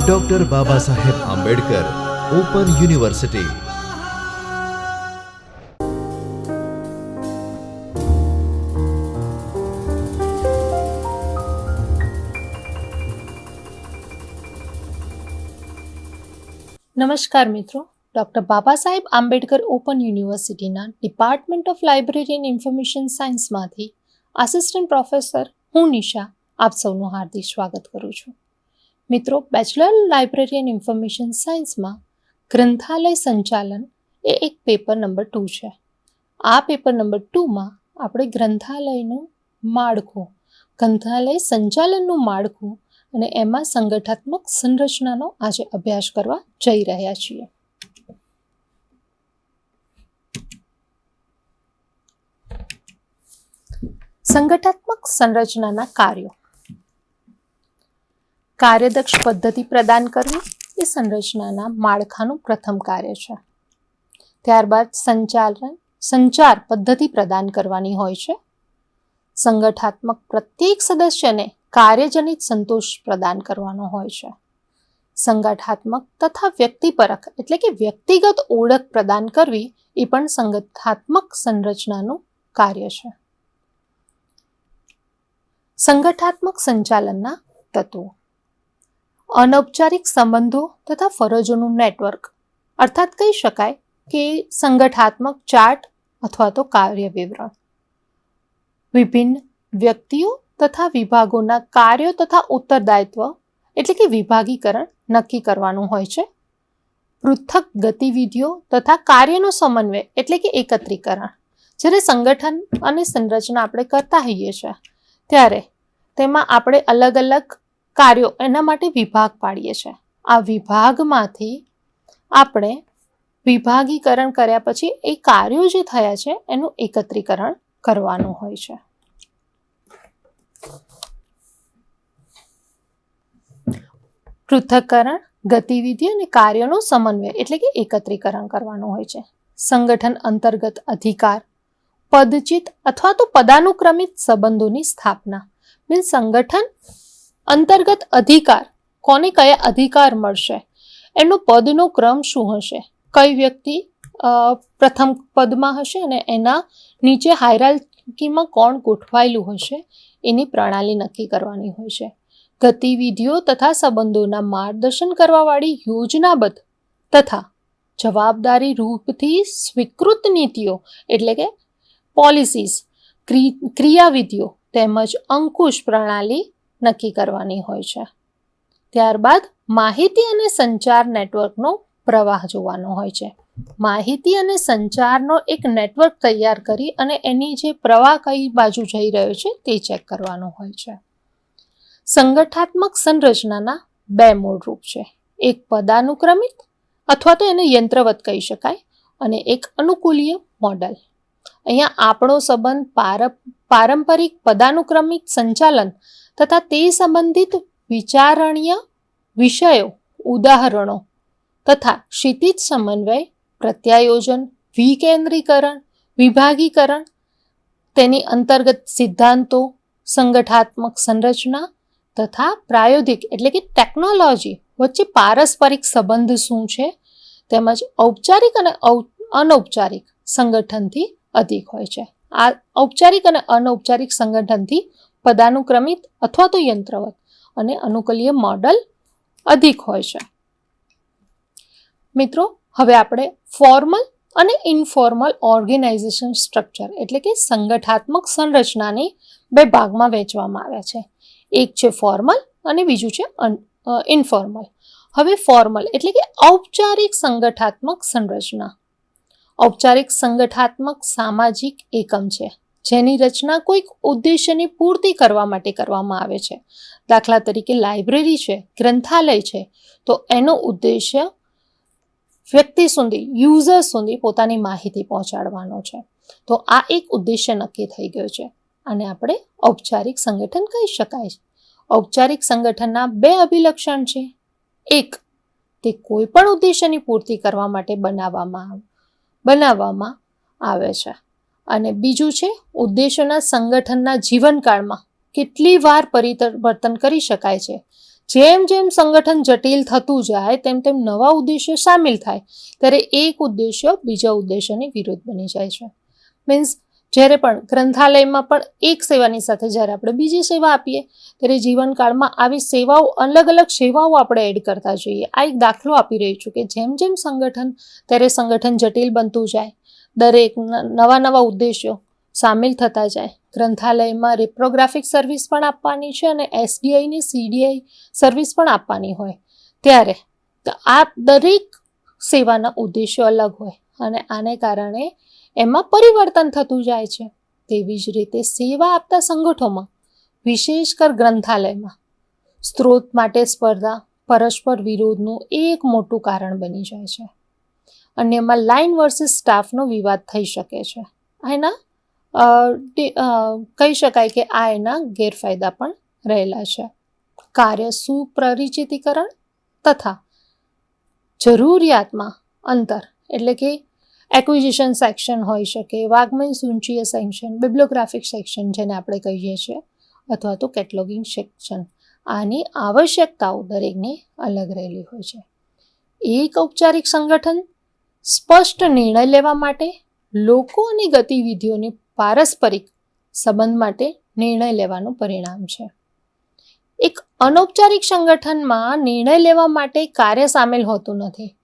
Doctor Baba Saheb Ambedkar open university. નમસ્કાર મિત્રો, doctor Baba Saheb Ambedkar open યુનિવર્સિટીના department of library and information સાયન્સમાંથી આસિસ્ટન્ટ પ્રોફેસર હું નિશા આપ સૌનું હાર્દિક સ્વાગત કરું છું. મિત્રો, બેચલર લાઇબ્રેરી એન્ડ ઇન્ફોર્મેશન સાયન્સમાં ગ્રંથાલય સંચાલન એ એક પેપર નંબર 2 છે. આ પેપર નંબર 2માં આપણે ગ્રંથાલયનું માળખું, ગ્રંથાલય સંચાલનનું માળખું અને એમાં સંગઠનાત્મક સંરચનાનો આજે અભ્યાસ કરવા જઈ રહ્યા છીએ. સંગઠનાત્મક સંરચનાના કાર્યો. કાર્યદક્ષ પદ્ધતિ પ્રદાન કરવી એ સંરચનાના માળખાનું પ્રથમ કાર્ય છે. ત્યારબાદ સંચાર પદ્ધતિ પ્રદાન કરવાની હોય છે. સંગઠનાત્મક પ્રત્યેક સદસ્યને કાર્યજનિત સંતોષ પ્રદાન કરવાનો હોય છે. સંગઠનાત્મક તથા વ્યક્તિપરક એટલે કે વ્યક્તિગત ઓળખ પ્રદાન કરવી એ પણ સંગઠનાત્મક સંરચનાનું કાર્ય છે. સંગઠનાત્મક સંચાલનના તત્વો. અનૌપચારિક સંબંધો તથા ફરજોનું નેટવર્ક, અર્થાત કહી શકાય કે સંગઠનાત્મક ચાર્ટ અથવા તો કાર્ય વિવરણ. વિભિન્ન વ્યક્તિઓ તથા વિભાગોના કાર્યો તથા ઉત્તરદાયિત્વ એટલે કે વિભાગીકરણ નક્કી કરવાનું હોય છે. પૃથક ગતિવિધિઓ તથા કાર્યનો સમન્વય એટલે કે એકત્રીકરણ. જ્યારે સંગઠન અને સંરચના આપણે કરતા હોઈએ છીએ ત્યારે તેમાં આપણે અલગ અલગ કાર્યો એના માટે વિભાગ પાડીએ છીએ. આ વિભાગમાંથી આપણે વિભાગીકરણ કર્યા પછી એ કાર્યો જે થયા છે એનું એકત્રીકરણ કરવાનું હોય છે. પૃથક્કરણ, ગતિવિધિ અને કાર્યોનો સમન્વય એટલે કે એકત્રીકરણ કરવાનું હોય છે. સંગઠન અંતર્ગત અધિકાર, પદચિત અથવા તો પદાનુક્રમિત સંબંધોની સ્થાપના. મીન્સ સંગઠન અંતર્ગત અધિકાર, કોને કયા અધિકાર મળશે, એનો પદનો ક્રમ શું હશે, કઈ વ્યક્તિ પ્રથમ પદમાં હશે અને એના નીચે હાયરાર્કીમાં કોણ ગોઠવાયેલું હશે, એની પ્રણાલી નક્કી કરવાની હોય છે. ગતિવિધિઓ તથા સંબંધોના માર્ગદર્શન કરવાવાળી યોજનાબદ્ધ તથા જવાબદારી રૂપથી સ્વીકૃત નીતિઓ એટલે કે પોલિસીસ, ક્રિયાવિધિઓ તેમજ અંકુશ પ્રણાલી નક્કી કરવાની હોય છે. ત્યારબાદ માહિતી અને સંચાર નેટવર્કનો પ્રવાહ જોવાનો હોય છે. માહિતી અને સંચારનો એક નેટવર્ક તૈયાર કરી અને એની જે પ્રવાહ કઈ બાજુ જઈ રહ્યો છે તે ચેક કરવાનો હોય છે. સંગઠનાત્મક સંરચનાના 2 મૂળ રૂપ છે. એક પદાનુક્રમિત અથવા તો એને યંત્રવત કહી શકાય અને એક અનુકૂલીય મોડલ. અહીંયા આપણો સંબંધ પારંપરિક પદાનુક્રમિક સંચાલન તથા તે સંબંધિત વિચારણીય વિષયો, ઉદાહરણો તથા ક્ષિતિજ સમન્વય, પ્રત્યાયોજન, વિકેન્દ્રીકરણ, વિભાગીકરણ, તેની અંતર્ગત સિદ્ધાંતો, સંગઠનાત્મક સંરચના તથા પ્રાયોગિક એટલે કે ટેકનોલોજી વચ્ચે પારસ્પરિક સંબંધ શું છે, તેમજ ઔપચારિક અને અનૌપચારિક સંગઠનથી અધિક હોય છે. આ ઔપચારિક અને અનૌપચારિક સંગઠનથી પદાનુક્રમિત અથવા તો યંત્રવત અને અનુકૂલીય મોડલ અધિક હોય છે. મિત્રો, હવે આપણે ફોર્મલ અને ઇનફોર્મલ ઓર્ગેનાઇઝેશન સ્ટ્રક્ચર એટલે કે સંગઠનાત્મક સંરચનાની 2 ભાગમાં વહેંચવામાં આવ્યા છે. એક છે ફોર્મલ અને બીજું છે ઇનફોર્મલ. હવે ફોર્મલ એટલે કે ઔપચારિક સંગઠનાત્મક સંરચના. ઔપચારિક સંગઠનાત્મક સામાજિક એકમ છે જેની રચના કોઈક ઉદ્દેશ્યની પૂર્તિ કરવા માટે કરવામાં આવે છે. દાખલા તરીકે લાઇબ્રેરી છે, ગ્રંથાલય છે, તો એનો ઉદ્દેશ્ય વ્યક્તિ સુધી, યુઝર સુધી પોતાની માહિતી પહોંચાડવાનો છે. તો આ એક ઉદ્દેશ્ય નક્કી થઈ ગયો છે અને આપણે ઔપચારિક સંગઠન કહી શકાય. ઔપચારિક સંગઠનના 2 અભિલક્ષણ છે. એક, તે કોઈ પણ ઉદ્દેશ્યની પૂર્તિ કરવા માટે બનાવવામાં આવે છે અને બીજું છે ઉદ્દેશોના સંગઠનના જીવનકાળમાં કેટલી વાર પરિવર્તન કરી શકાય છે. જેમ જેમ સંગઠન જટિલ થતું જાય તેમ તેમ નવા ઉદ્દેશ્યો સામેલ થાય ત્યારે એક ઉદ્દેશ્ય બીજા ઉદ્દેશ્યની વિરુદ્ધ બની જાય છે. મીન્સ જ્યારે પણ ગ્રંથાલયમાં પણ એક સેવાની સાથે જ્યારે આપણે બીજી સેવા આપીએ ત્યારે જીવનકાળમાં આવી સેવાઓ અલગ અલગ સેવાઓ આપણે એડ કરતા જોઈએ. આ એક દાખલો આપી રહી છું કે જેમ જેમ સંગઠન જટિલ બનતું જાય, દરેક નવા ઉદ્દેશ્યો સામેલ થતા જાય. ગ્રંથાલયમાં રિપ્રોગ્રાફિક સર્વિસ પણ આપવાની છે અને એસડીઆઈની સીડીઆઈ સર્વિસ પણ આપવાની હોય ત્યારે આ દરેક સેવાના ઉદ્દેશ્યો અલગ હોય અને આને કારણે એમાં પરિવર્તન થતું જાય છે. તેવી જ રીતે સેવા આપતા સંગઠનોમાં, વિશેષ કર ગ્રંથાલયમાં, સ્ત્રોત માટે સ્પર્ધા પરસ્પર વિરોધનું એક મોટું કારણ બની જાય છે. અન્યમાં લાઇન વર્સિસ સ્ટાફનો વિવાદ થઈ શકે છે. એના કહી શકાય કે આ એના ગેરફાયદા પણ રહેલા છે. કાર્ય સુપરિચિતીકરણ તથા જરૂરિયાતમાં અંતર એટલે કે એક્વિઝિશન સેક્શન હોઈ શકે, વાગ્મય સૂચિય સેક્શન, બિબ્લિયોગ્રાફિક સેક્શન જેને આપણે કહીએ છીએ, અથવા તો કેટલોગિંગ સેક્શન. આની આવશ્યકતાઓ દરેકની અલગ રહેલી હોય છે. એક ઔપચારિક સંગઠન સ્પષ્ટ નિર્ણય લેવા માટે, લોકો અને ગતિવિધિઓની પારસ્પરિક સંબંધ માટે નિર્ણય લેવાનું પરિણામ છે. એક અનૌપચારિક સંગઠનમાં નિર્ણય લેવા માટે કાર્ય સામેલ હોતું નથી.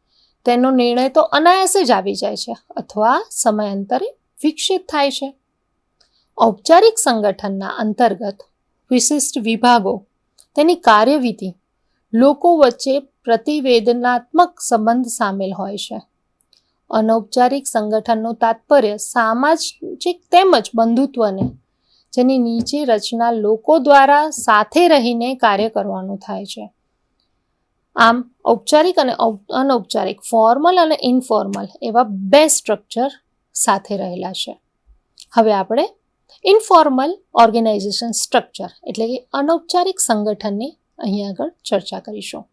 તેનો નિર્ણય તો અનાયાસે જ આવી જાય છે અથવા સમયાંતરે વિકસિત થાય છે. ઔપચારિક સંગઠનના અંતર્ગત વિશિષ્ટ વિભાગો, તેની કાર્યવિધિ, લોકો વચ્ચે પ્રતિવેદનાત્મક સંબંધ સામેલ હોય છે. અનૌપચારિક સંગઠનનું તાત્પર્ય સામાજિક તેમજ બંધુત્વને, જેની નીચે રચના લોકો દ્વારા સાથે રહીને કાર્ય કરવાનું થાય છે. આમ ઔપચારિક અને અનૌપચારિક, ફોર્મલ અને ઇનફોર્મલ એવા બે સ્ટ્રક્ચર સાથે રહેલા છે. હવે આપણે ઇનફોર્મલ ઓર્ગેનાઇઝેશન સ્ટ્રક્ચર એટલે કે અનૌપચારિક સંગઠનની અહીં આગળ ચર્ચા કરીશું.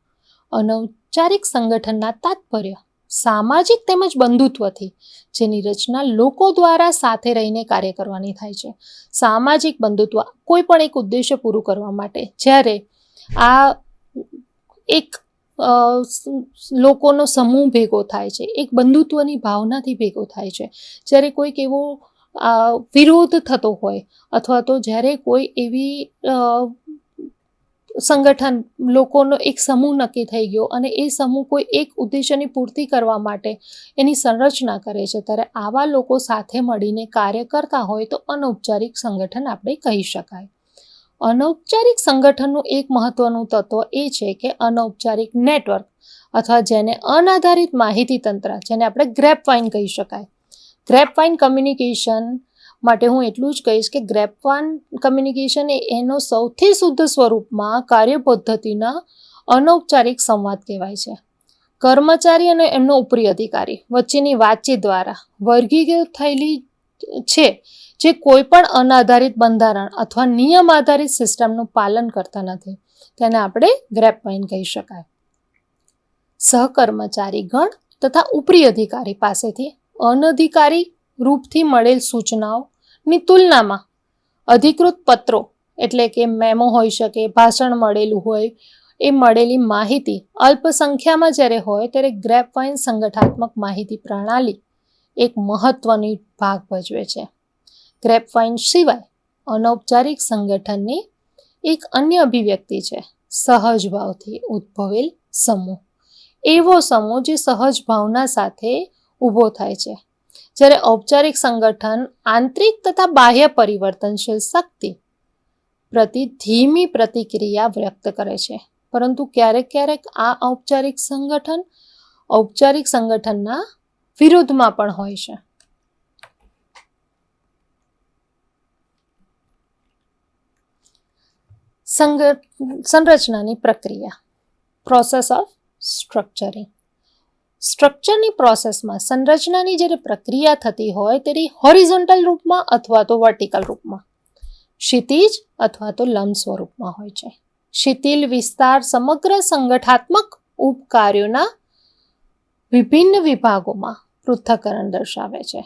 અનૌપચારિક સંગઠનના તાત્પર્ય સામાજિક તેમજ બંધુત્વથી, જેની રચના લોકો દ્વારા સાથે રહીને કાર્ય કરવાની થાય છે. સામાજિક બંધુત્વ કોઈ પણ એક ઉદ્દેશ્ય પૂરું કરવા માટે જ્યારે આ એક લોકોનો સમૂહ ભેગો થાય છે, એક બંધુત્વની ભાવનાથી ભેગો થાય છે, જ્યારે કોઈક એવો વિરોધ થતો હોય અથવા તો જ્યારે કોઈ એવી સંગઠન લોકોનો એક સમૂહ નક્કી થઈ ગયો અને એ સમૂહ કોઈ એક ઉદ્દેશ્યની પૂર્તિ કરવા માટે એની સંરચના કરે છે, ત્યારે આવા લોકો સાથે મળીને કાર્ય કરતા હોય તો અનૌપચારિક સંગઠન આપણે કહી શકાય. અનૌપચારિક સંગઠનનું એક મહત્વનું તત્વ એ છે કે અનૌપચારિક નેટવર્ક અથવા જેને અનાધારિત માહિતી તંત્ર, જેને આપણે ગ્રેપવાઇન કહી શકાય. ગ્રેપવાઇન કમ્યુનિકેશન માટે હું એટલું જ કહીશ કે ગ્રેપવાઇન કમ્યુનિકેશન એ એનો સૌથી શુદ્ધ સ્વરૂપમાં કાર્યપદ્ધતિના અનૌપચારિક સંવાદ કહેવાય છે. કર્મચારી અને એમનો ઉપરી અધિકારી વચ્ચેની વાતચીત દ્વારા વર્ગીકૃત થયેલી છે, જે કોઈ પણ અનાધારિત બંધારણ અથવા નિયમ આધારિત સિસ્ટમનું પાલન કરતા નથી. તેને આપણે ગ્રેપવાઇન કહી શકાય. સહકર્મચારી ગણ તથા ઉપરી અધિકારી પાસેથી અનધિકારી રૂપથી મળેલ સૂચનાઓની તુલનામાં અધિકૃત પત્રો એટલે કે મેમો હોઈ શકે, ભાષણ મળેલું હોય, એ મળેલી માહિતી અલ્પ સંખ્યામાં જ્યારે હોય ત્યારે ગ્રેપવાઇન સંગઠનાત્મક માહિતી પ્રણાલી એક મહત્વની ભાગ ભજવે છે. ગ્રેપવાઇન સિવાય અનૌપચારિક સંગઠનની એક અન્ય અભિવ્યક્તિ છે સહજ ભાવથી ઉદ્ભવેલ સમૂહ. એવો સમૂહ જે સહજ ભાવના સાથે ઊભો થાય છે. જ્યારે ઔપચારિક સંગઠન આંતરિક તથા બાહ્ય પરિવર્તનશીલ શક્તિ પ્રતિ ધીમી પ્રતિક્રિયા વ્યક્ત કરે છે, પરંતુ ક્યારેક ક્યારેક આ ઔપચારિક સંગઠનના વિરોધમાં પણ હોય છે. સંરચનાની પ્રક્રિયા, પ્રોસેસ ઓફ સ્ટ્રક્ચરિંગ. સ્ટ્રક્ચરની પ્રોસેસમાં સંરચનાની જ્યારે પ્રક્રિયા થતી હોય ત્યારે હોરિઝોન્ટલ રૂપમાં અથવા તો વર્ટિકલ રૂપમાં, ક્ષિતિજ અથવા તો લંબ સ્વરૂપમાં હોય છે. ક્ષિતિજ વિસ્તાર સમગ્ર સંગઠનાત્મક ઉપકાર્યોના વિભિન્ન વિભાગોમાં પૃથ્થકરણ દર્શાવે છે.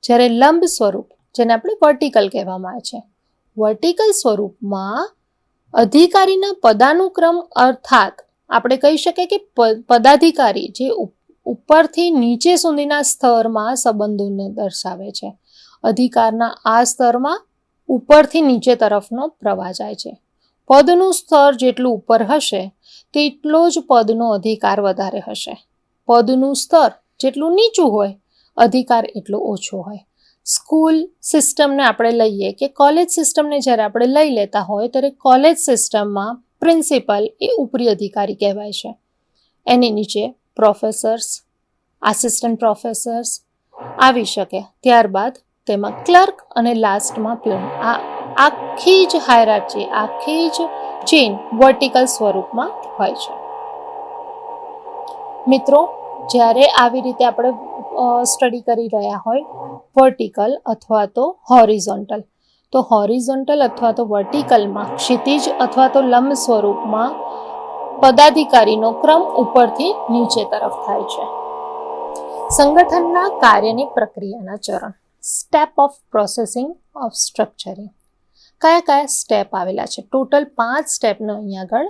જ્યારે લંબ સ્વરૂપ, જેને આપણે વર્ટિકલ કહેવામાં આવે છે, વર્ટિકલ સ્વરૂપમાં અધિકારીના પદાનુક્રમ અર્થાત આપણે કહી શકીએ કે પદાધિકારી જે ઉપરથી નીચે સુધીના સ્તરમાં સંબંધોને દર્શાવે છે. અધિકારના આ સ્તરમાં ઉપરથી નીચે તરફનો પ્રવાહ જાય છે. પદનું સ્તર જેટલું ઉપર હશે તેટલો જ પદનો અધિકાર વધારે હશે. પદનું સ્તર જેટલું નીચું હોય અધિકાર એટલો ઓછો હોય. સ્કૂલ સિસ્ટમને આપણે લઈએ કે કોલેજ સિસ્ટમને જ્યારે આપણે લઈ લેતા હોય ત્યારે કોલેજ સિસ્ટમમાં પ્રિન્સિપલ એ ઉપરી અધિકારી કહેવાય છે. એની નીચે પ્રોફેસર્સ, આસિસ્ટન્ટ પ્રોફેસર્સ આવી શકે. ત્યારબાદ તેમાં ક્લર્ક અને લાસ્ટમાં પ્યુન. આ આખી જ હાયરાર્ચી, આખી જ ચેઇન વર્ટિકલ સ્વરૂપમાં હોય છે. મિત્રો, જ્યારે આવી રીતે આપણે સ્ટડી કરી રહ્યા હોય વર્ટિકલ અથવા તો હોરિઝોન્ટલ, તો હોરિઝોન્ટલ અથવા તો વર્ટિકલમાં ક્ષિતિજ અથવા તો લંબ સ્વરૂપમાં પદાધિકારીનો ક્રમ ઉપરથી નીચે તરફ થાય છે. સંગઠનના કાર્યની પ્રક્રિયાના ચરણ. Step of processing of structuring. કયા કયા સ્ટેપ આવેલા છે? ટોટલ 5 સ્ટેપનો અહીંયા આગળ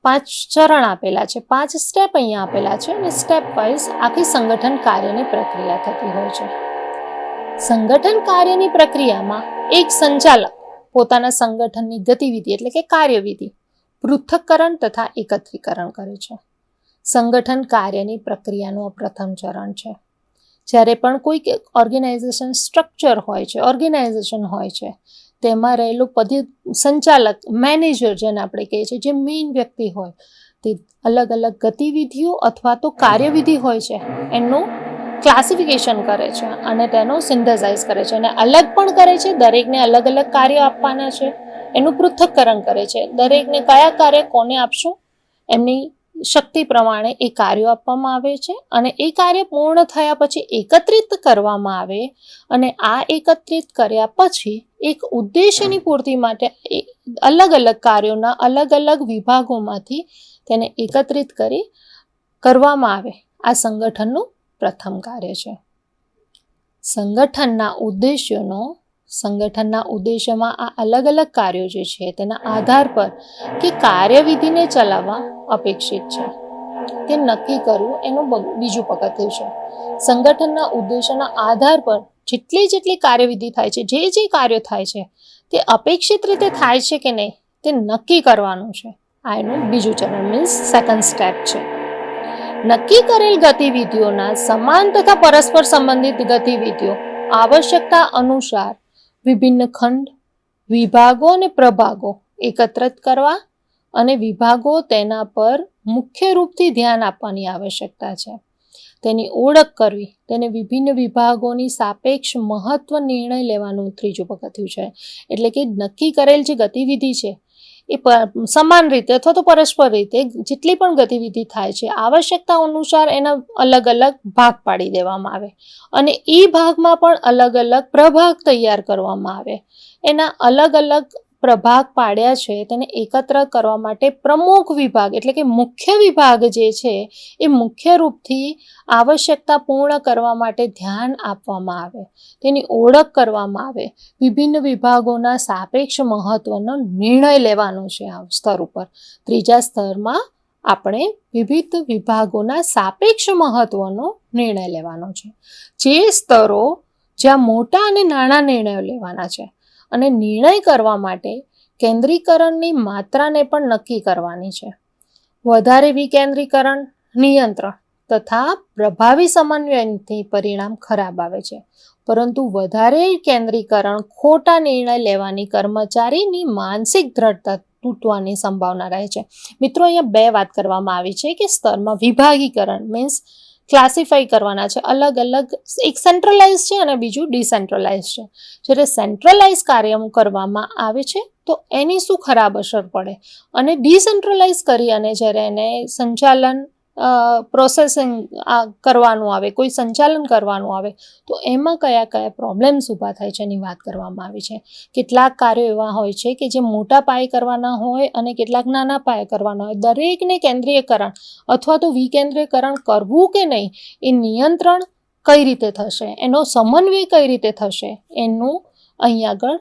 5 ચરણ આપેલા છે. 5 સ્ટેપ અહીંયા આપેલા છે અને સ્ટેપ વાઇઝ આખી સંગઠન કાર્યની પ્રક્રિયા થતી હોય છે. સંગઠન કાર્યની પ્રક્રિયામાં એક સંચાલક પોતાના સંગઠનની ગતિવિધિ એટલે કે કાર્યવિધિ પૃથ્થકરણ તથા એકત્રીકરણ કરે છે. સંગઠન કાર્યની પ્રક્રિયાનું પ્રથમ ચરણ છે. જ્યારે પણ કોઈ ઓર્ગેનાઇઝેશન સ્ટ્રક્ચર હોય છે, ઓર્ગેનાઇઝેશન હોય છે, તેમાં રહેલું સંચાલક, મેનેજર જેને આપણે કહીએ છીએ, જે મેઇન વ્યક્તિ હોય તે અલગ અલગ ગતિવિધિઓ અથવા તો કાર્યવિધિ હોય છે એનું ક્લાસિફિકેશન કરે છે અને તેનો સિન્થેસાઇઝ કરે છે અને અલગ પણ કરે છે. દરેકને અલગ અલગ કાર્યો આપવાના છે, એનું પૃથ્થકરણ કરે છે. દરેકને કયા કાર્ય કોને આપશું એમની શક્તિ પ્રમાણે એ કાર્યો આપવામાં આવે છે અને એ કાર્ય પૂર્ણ થયા પછી એકત્રિત કરવામાં આવે અને આ એકત્રિત કર્યા પછી એક ઉદ્દેશ્યની પૂર્તિ માટે અલગ અલગ કાર્યોના અલગ અલગ વિભાગોમાંથી તેને એકત્રિત કરવામાં આવે. આ સંગઠનનું પ્રથમ કાર્ય છે. સંગઠનના ઉદ્દેશ્યોમાં આ અલગ અલગ કાર્યો જે છે તેના આધાર પર કે કાર્યવિધિને ચલાવવા અપેક્ષિત છે તે નક્કી કરવું એનું બીજું પગથિયું છે. સંગઠનના ઉદ્દેશોના આધાર પર જેટલી કાર્યવિધિ થાય છે, જે કાર્યો થાય છે તે અપેક્ષિત રીતે થાય છે કે નહીં તે નક્કી કરવાનું છે. આ એનું બીજું ચરણ મીન્સ સેકન્ડ સ્ટેપ છે. નક્કી કરેલ ગતિવિધિઓના સમાન તથા પરસ્પર સંબંધિત ગતિવિધિઓ આવશ્યકતા અનુસાર વિભિન્ન ખંડ, વિભાગો અને પ્રભાગો એકત્રિત કરવા અને વિભાગો તેના પર મુખ્ય રૂપથી ધ્યાન આપવાની આવશ્યકતા છે. તેની ઓળખ કરવી, તેને વિભિન્ન વિભાગોની સાપેક્ષ મહત્વ નિર્ણય લેવાનું ત્રીજું પગથિયું છે. એટલે કે નક્કી કરેલ જે ગતિવિધિ છે એ સમાન રીતે અથવા તો પરસ્પર રીતે જેટલી પણ ગતિવિધિ થાય છે આવશ્યકતા અનુસાર એના અલગ અલગ ભાગ પાડી દેવામાં આવે અને એ ભાગમાં પણ અલગ અલગ પ્રભાગ તૈયાર કરવામાં આવે. એના અલગ અલગ પ્રભાગ પાડ્યા છે તેને એકત્ર કરવા માટે પ્રમુખ વિભાગ એટલે કે મુખ્ય વિભાગ જે છે એ મુખ્ય રૂપથી આવશ્યકતા પૂર્ણ કરવા માટે ધ્યાન આપવામાં આવે, તેની ઓળખ કરવામાં આવે, વિભિન્ન વિભાગોના સાપેક્ષ મહત્વનો નિર્ણય લેવાનો છે. આ સ્તર ઉપર ત્રીજા સ્તરમાં આપણે વિવિધ વિભાગોના સાપેક્ષ મહત્વનો નિર્ણય લેવાનો છે. જે સ્તરો જ્યાં મોટા અને નાના નિર્ણયો લેવાના છે અને નિર્ણય કરવા માટે કેન્દ્રીકરણની માત્રાને પણ નક્કી કરવાની છે. વધારે વિકેન્દ્રીકરણ, નિયંત્રણ તથા પ્રભાવી સમન્વયથી પરિણામ ખરાબ આવે છે, પરંતુ વધારે કેન્દ્રીકરણ ખોટા નિર્ણય લેવાની કર્મચારીની માનસિક દ્રઢતા તૂટવાની સંભાવના રહે છે. મિત્રો, અહીંયા 2 વાત કરવામાં આવી છે કે સ્તરમાં વિભાગીકરણ મીન્સ ક્લાસિફાઈ કરવાના છે અલગ અલગ. એક સેન્ટ્રલાઇઝ છે અને બીજું ડિસેન્ટ્રલાઇઝ છે. જ્યારે સેન્ટ્રલાઇઝ કાર્ય કરવામાં આવે છે તો એની શું ખરાબ અસર પડે અને ડિસેન્ટ્રલાઇઝ કરી અને જ્યારે એને સંચાલન પ્રોસેસિંગ કરવાનું આવે, કોઈ સંચાલન કરવાનું આવે તો એમાં કયા કયા પ્રોબ્લેમ્સ ઊભા થાય છે એની વાત કરવામાં આવી છે. કેટલાક કાર્યો એવા હોય છે કે જે મોટા પાયે કરવાના હોય અને કેટલાક નાના પાયે કરવાના હોય. દરેકને કેન્દ્રીયકરણ અથવા તો વિકેન્દ્રીયકરણ કરવું કે નહીં એ નિયંત્રણ કઈ રીતે થશે, એનો સમન્વય કઈ રીતે થશે એનું અહીં આગળ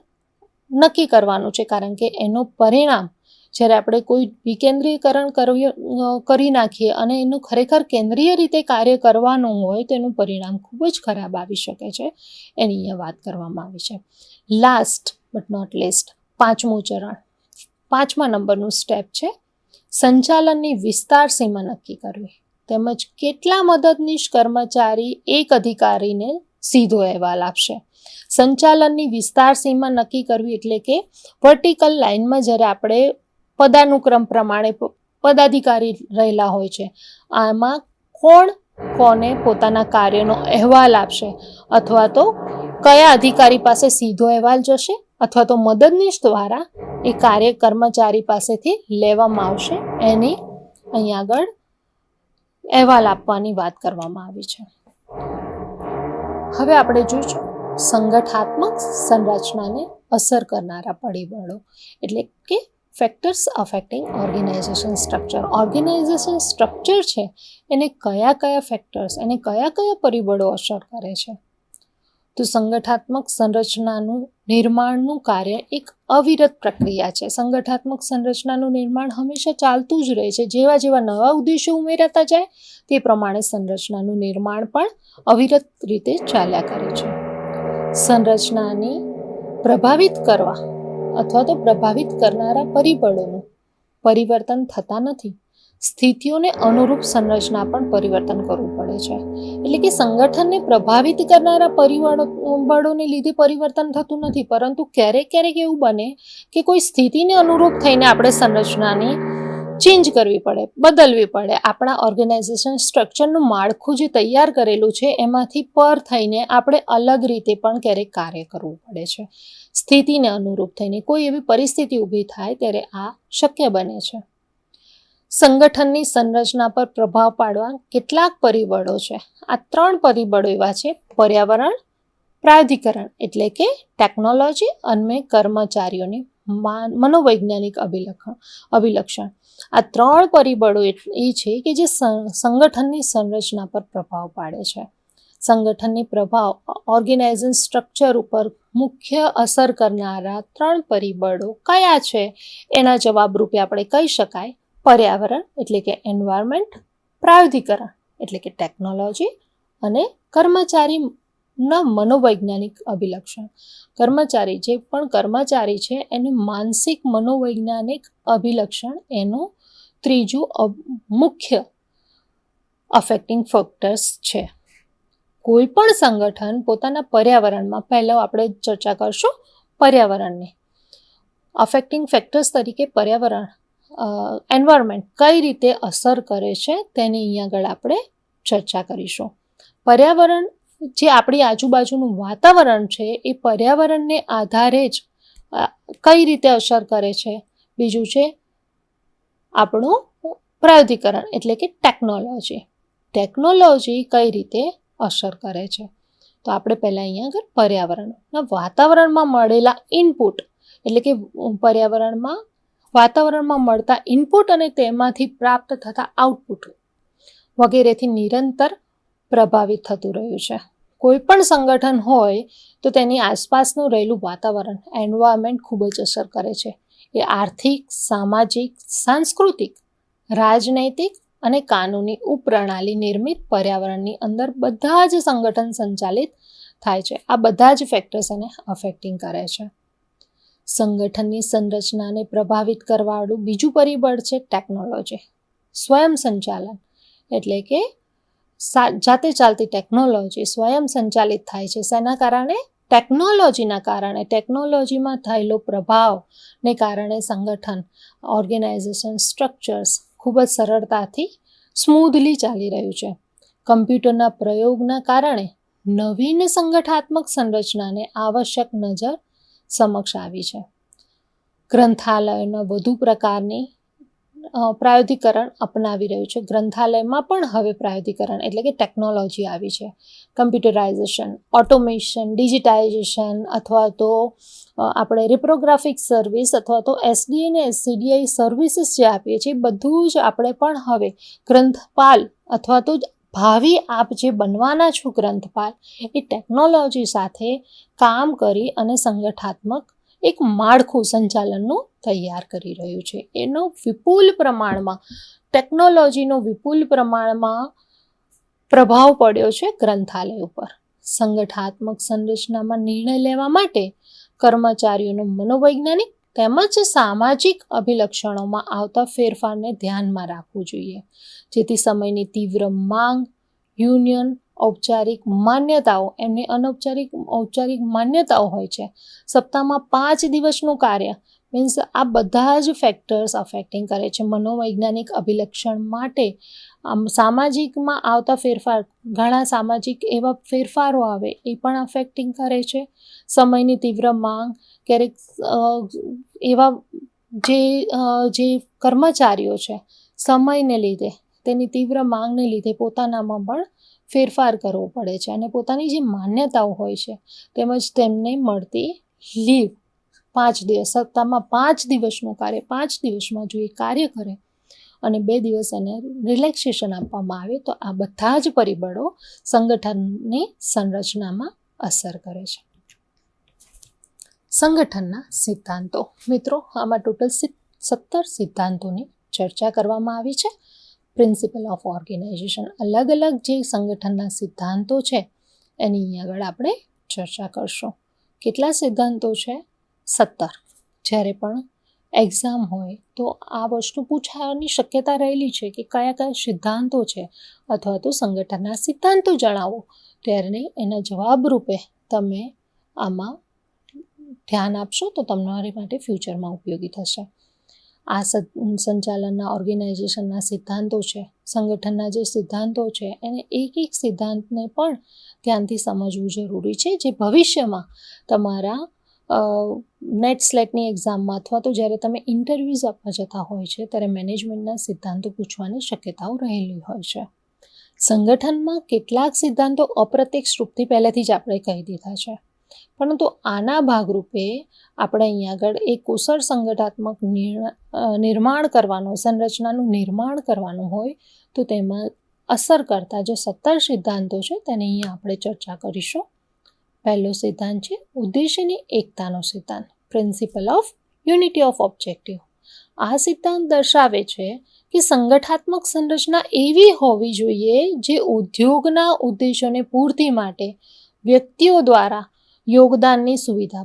નક્કી કરવાનું છે, કારણ કે એનું પરિણામ જ્યારે આપણે કોઈ વિકેન્દ્રીકરણ કરી નાખીએ અને એનું ખરેખર કેન્દ્રીય રીતે કાર્ય કરવાનું હોય તો એનું પરિણામ ખૂબ જ ખરાબ આવી શકે છે. એની અહીંયા વાત કરવામાં આવી છે. લાસ્ટ બટ નોટ લીસ્ટ, 5મું ચરણ, 5મા નંબરનું સ્ટેપ છે સંચાલનની વિસ્તાર સીમા નક્કી કરવી, તેમજ કેટલા મદદનીશ કર્મચારી એક અધિકારીને સીધો અહેવાલ આપશે. સંચાલનની વિસ્તાર સીમા નક્કી કરવી એટલે કે વર્ટિકલ લાઇનમાં જ્યારે આપણે પદાનુક્રમ પ્રમાણે પદાધિકારી રહેલા હોય છે, આમાં કોણ કોને પોતાના કાર્યનો અહેવાલ આપશે, અથવા તો કયા અધિકારી પાસે સીધો અહેવાલ જશે, અથવા તો મદદનીશ દ્વારા એ કાર્ય કર્મચારી પાસેથી લેવામાં આવશે, એની અહીં આગળ અહેવાલ આપવાની વાત કરવામાં આવી છે. હવે આપણે જોઈશું સંગઠનાત્મક સંરચનાને અસર કરનારા પરિબળો, એટલે કે factors affecting organization structure. Organization structure છે એને કયા કયા ફેક્ટર્સ, એને કયા કયા પરિબળો અસર કરે છે? તો સંગઠનાત્મક સંરચનાનું નિર્માણનું કાર્ય એક અવિરત પ્રક્રિયા છે. સંગઠનાત્મક સંરચનાનું નિર્માણ હંમેશા ચાલતું જ રહે છે. જેવા જેવા નવા ઉદ્દેશો ઉમેરાતા જાય તે પ્રમાણે સંરચનાનું નિર્માણ પણ અવિરત રીતે ચાલ્યા કરે છે. સંરચનાને પ્રભાવિત કરવા અથવા તો પ્રભાવિત કરનારા પરિબળોનું પરિવર્તન થતા નથી. સ્થિતિઓને અનુરૂપ સંરચના પણ પરિવર્તન કરવું પડે છે. એટલે કે સંગઠનને પ્રભાવિત કરનારા પરિબળોને લીધે પરિવર્તન થતું નથી, પરંતુ ક્યારેક ક્યારેક એવું બને કે કોઈ સ્થિતિને અનુરૂપ થઈને આપણે સંરચનાની ચેન્જ કરવી પડે, બદલવી પડે. આપણા ઓર્ગેનાઇઝેશન સ્ટ્રક્ચરનું માળખું જે તૈયાર કરેલું છે એમાંથી પર થઈને આપણે અલગ રીતે પણ ક્યારેક કાર્ય કરવું પડે છે. સ્થિતિને અનુરૂપ થઈને કોઈ એવી પરિસ્થિતિ ઊભી થાય ત્યારે આ શક્ય બને છે. સંગઠનની સંરચના પર પ્રભાવ પાડવા કેટલાક પરિબળો છે. આ 3 પરિબળો એવા છે: પર્યાવરણ, પ્રાધિકરણ એટલે કે ટેકનોલોજી અને કર્મચારીઓની મનોવૈજ્ઞાનિક અભિલક્ષણ. આ 3 પરિબળો એ છે કે જે સંગઠનની સંરચના પર પ્રભાવ પાડે છે. સંગઠનની પ્રભાવ ઓર્ગેનાઇઝેશન સ્ટ્રક્ચર ઉપર મુખ્ય અસર કરનારા 3 પરિબળો કયા છે? એના જવાબ રૂપે આપણે કહી શકાય પર્યાવરણ એટલે કે એન્વાયરમેન્ટ, પ્રાધિકરણ એટલે કે ટેકનોલોજી અને કર્મચારીના મનોવૈજ્ઞાનિક અભિલક્ષણ. કર્મચારી જે પણ કર્મચારી છે એનું માનસિક મનોવૈજ્ઞાનિક અભિલક્ષણ એનું 3જું મુખ્ય અફેક્ટિંગ ફેક્ટર્સ છે. કોઈ પણ સંગઠન પોતાના પર્યાવરણમાં, પહેલાં આપણે ચર્ચા કરશું પર્યાવરણની, અફેક્ટિંગ ફેક્ટર્સ તરીકે પર્યાવરણ એન્વાયરમેન્ટ કઈ રીતે અસર કરે છે તેની અહીંયા આગળ આપણે ચર્ચા કરીશું. પર્યાવરણ જે આપણી આજુબાજુનું વાતાવરણ છે એ પર્યાવરણને આધારે જ કઈ રીતે અસર કરે છે. બીજું છે આપણું પ્રાધિકરણ એટલે કે ટેકનોલોજી. ટેકનોલોજી કઈ રીતે અસર કરે છે? તો આપણે પહેલાં અહીંયા આગળ પર્યાવરણના વાતાવરણમાં મળેલા ઇનપુટ એટલે કે વાતાવરણમાં મળતા ઇનપુટ અને તેમાંથી પ્રાપ્ત થતા આઉટપુટ વગેરેથી નિરંતર પ્રભાવિત થતું રહ્યું છે. કોઈ પણ સંગઠન હોય તો તેની આસપાસનું રહેલું વાતાવરણ, એન્વાયરમેન્ટ ખૂબ જ અસર કરે છે. એ આર્થિક, સામાજિક, સાંસ્કૃતિક, રાજનૈતિક અને કાનૂની ઉપપ્રણાલી નિર્મિત પર્યાવરણની અંદર બધા જ સંગઠન સંચાલિત થાય છે. આ બધા જ ફેક્ટર્સ એને અફેક્ટિંગ કરે છે. સંગઠનની સંરચનાને પ્રભાવિત કરવાવાળું બીજું પરિબળ છે ટેકનોલોજી. સ્વયં સંચાલન એટલે કે જાતે ચાલતી ટેકનોલોજી સ્વયં સંચાલિત થાય છે. શેના કારણે? ટેકનોલોજીના કારણે. ટેકનોલોજીમાં થયેલો પ્રભાવને કારણે સંગઠન, ઓર્ગેનાઇઝેશન સ્ટ્રક્ચર્સ ખૂબ જ સરળતાથી સ્મૂધલી ચાલી રહ્યું છે. કમ્પ્યુટરના પ્રયોગના કારણે નવીન સંગઠનાત્મક સંરચનાને આવશ્યક નજર સમક્ષ આવી છે. ગ્રંથાલયના વધુ પ્રકારની પ્રાયોગિકરણ અપનાવી રહ્યું છે. ગ્રંથાલયમાં પણ હવે પ્રાયોગિકરણ એટલે કે ટેકનોલોજી આવી છે. કમ્પ્યુટરાઇઝેશન, ઓટોમેશન, ડિજિટાઇઝેશન અથવા તો આપણે રિપ્રોગ્રાફિક સર્વિસ અથવા તો એસડીઆઈ અને એસસીડીઆઈ સર્વિસીસ જે આપીએ છીએ બધું જ આપણે પણ હવે ગ્રંથપાલ અથવા તો ભાવિ આપ જે બનવાના છો ગ્રંથપાલ એ ટેકનોલોજી સાથે કામ કરી અને સંગઠનાત્મક એક માળખું સંચાલનનું તૈયાર કરી રહ્યું છે. એનો વિપુલ પ્રમાણમાં ટેકનોલોજીનો વિપુલ પ્રમાણમાં પ્રભાવ પડ્યો છે ગ્રંથાલય ઉપર. સંગઠનાત્મક સંરચનામાં નિર્ણય લેવા માટે કર્મચારીઓનું મનોવૈજ્ઞાનિક તેમજ સામાજિક અભિલક્ષણોમાં આવતા ફેરફારને ધ્યાનમાં રાખવું જોઈએ, જેથી સમયની તીવ્ર માંગ, યુનિયન, ઔપચારિક માન્યતાઓ, એમની ઔપચારિક માન્યતાઓ હોય છે. સપ્તાહમાં 5 દિવસનું કાર્ય મીન્સ આ બધા જ ફેક્ટર્સ અફેક્ટિંગ કરે છે. મનોવૈજ્ઞાનિક અભિલક્ષણ માટે સામાજિકમાં આવતા ફેરફાર, ઘણા સામાજિક એવા ફેરફારો આવે એ પણ અફેક્ટિંગ કરે છે. સમયની તીવ્ર માંગ, ક્યારેક એવા જે કર્મચારીઓ છે સમયને લીધે, તેની તીવ્ર માંગને લીધે પોતાનામાં પણ ફેરફાર કરવો પડે છે અને પોતાની જે માન્યતાઓ હોય છે તેમજ તેમને મળતી લીવ 5 દિવસ, સપ્તાહમાં 5 દિવસનું કાર્ય 5 દિવસમાં જો એ કાર્ય કરે અને 2 દિવસ એને રિલેક્સેશન આપવામાં આવે તો આ બધા જ પરિબળો સંગઠનની સંરચનામાં અસર કરે છે. સંગઠનના સિદ્ધાંતો. મિત્રો, આમાં ટોટલ 17 સિદ્ધાંતોની ચર્ચા કરવામાં આવી છે. પ્રિન્સિપલ ઓફ ઓર્ગેનાઇઝેશન, અલગ અલગ જે સંગઠનના સિદ્ધાંતો છે એની અહીં આગળ આપણે ચર્ચા કરશું. કેટલા સિદ્ધાંતો છે? 17. જ્યારે પણ એક્ઝામ હોય તો આ વસ્તુ પૂછાવાની શક્યતા રહેલી છે કે કયા કયા સિદ્ધાંતો છે અથવા તો સંગઠનના સિદ્ધાંતો જણાવો, ત્યારે એના જવાબ રૂપે તમે આમાં ધ્યાન આપશો તો તમારી માટે ફ્યુચરમાં ઉપયોગી થશે. આ સંચાલનના ઓર્ગેનાઇઝેશનના સિદ્ધાંતો છે, સંગઠનના જે સિદ્ધાંતો છે એને એક સિદ્ધાંતને પણ ધ્યાનથી સમજવું જરૂરી છે, જે ભવિષ્યમાં તમારા નેટ સ્લેટની એક્ઝામમાં અથવા તો જ્યારે તમે ઇન્ટરવ્યૂઝ આપવા જતા હોય છે ત્યારે મેનેજમેન્ટના સિદ્ધાંતો પૂછવાની શક્યતાઓ રહેલી હોય છે. સંગઠનમાં કેટલાક સિદ્ધાંતો અપ્રત્યક્ષ રૂપથી પહેલેથી જ આપણે કહી દીધા છે, પરંતુ આના ભાગરૂપે આપણે અહીં આગળ એક કુશળ સંગઠનાત્મક નિર્માણ કરવાનું, સંરચનાનું નિર્માણ કરવાનું હોય તો તેમાં અસર કરતા જે 17 સિદ્ધાંતો છે તેની અહીંયા આપણે ચર્ચા કરીશું. પહેલો સિદ્ધાંત છે ઉદ્દેશ્યની એકતાનો સિદ્ધાંત, principal of unity of objective. આ સિદ્ધાંત દર્શાવે છે કે સંગઠનાત્મક સંરચના એવી હોવી જોઈએ જે ઉદ્યોગના ઉદ્દેશોને પૂર્તિ માટે વ્યક્તિઓ દ્વારા યોગદાનની સુવિધા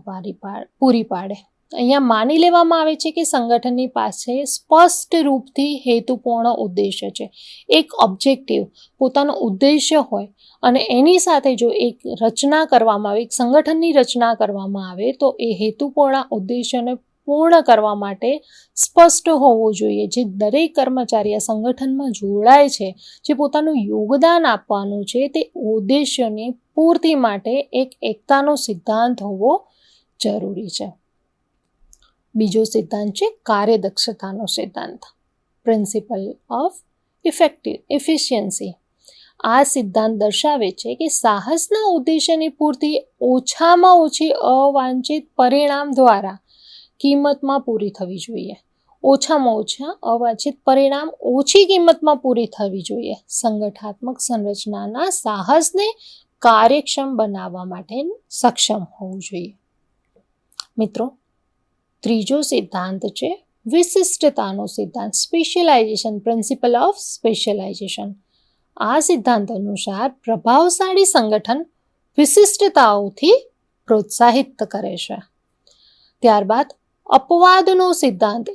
પૂરી પાડે. અહીંયા માની લેવામાં આવે છે કે સંગઠનની પાસે સ્પષ્ટ રૂપથી હેતુપૂર્ણ ઉદ્દેશ્ય છે, એક ઓબ્જેક્ટિવ, પોતાનો ઉદ્દેશ્ય હોય અને એની સાથે જો એક રચના કરવામાં આવે, એક સંગઠનની રચના કરવામાં આવે તો એ હેતુપૂર્ણ ઉદ્દેશ્યને પૂર્ણ કરવા માટે સ્પષ્ટ હોવું જોઈએ. જે દરેક કર્મચારી આ સંગઠનમાં જોડાય છે, જે પોતાનું યોગદાન આપવાનું છે, તે ઉદ્દેશ્યની પૂર્તિ માટે એક એકતાનો સિદ્ધાંત હોવો જરૂરી છે. બીજો સિદ્ધાંત છે કાર્યદક્ષતાનો સિદ્ધાંત, પ્રિન્સિપલ ઓફ એફિશિયન્સી. આ સિદ્ધાંત દર્શાવે છે કે સાહસના ઉદ્દેશ્યની પૂર્તિ ઓછામાં ઓછી અવાંછિત પરિણામ દ્વારા કિંમતમાં પૂરી થવી જોઈએ. ઓછામાં ઓછા અવાંછિત પરિણામ ઓછી કિંમતમાં પૂરી થવી જોઈએ. સંગઠનાત્મક સંરચનાના સાહસને કાર્યક્ષમ બનાવવા માટે સક્ષમ હોવું જોઈએ. મિત્રો, ત્રીજો સિદ્ધાંત છે વિશિષ્ટતાનો સિદ્ધાંત, સ્પેશિયલાઇઝેશન, પ્રિન્સિપલ ઓફ સ્પેશિયલાઇઝેશન. આ સિદ્ધાંત અનુસાર પ્રભાવશાળી સંગઠન વિશિષ્ટતાઓથી પ્રોત્સાહિત કરે છે. ત્યારબાદ અપવાદનો સિદ્ધાંત.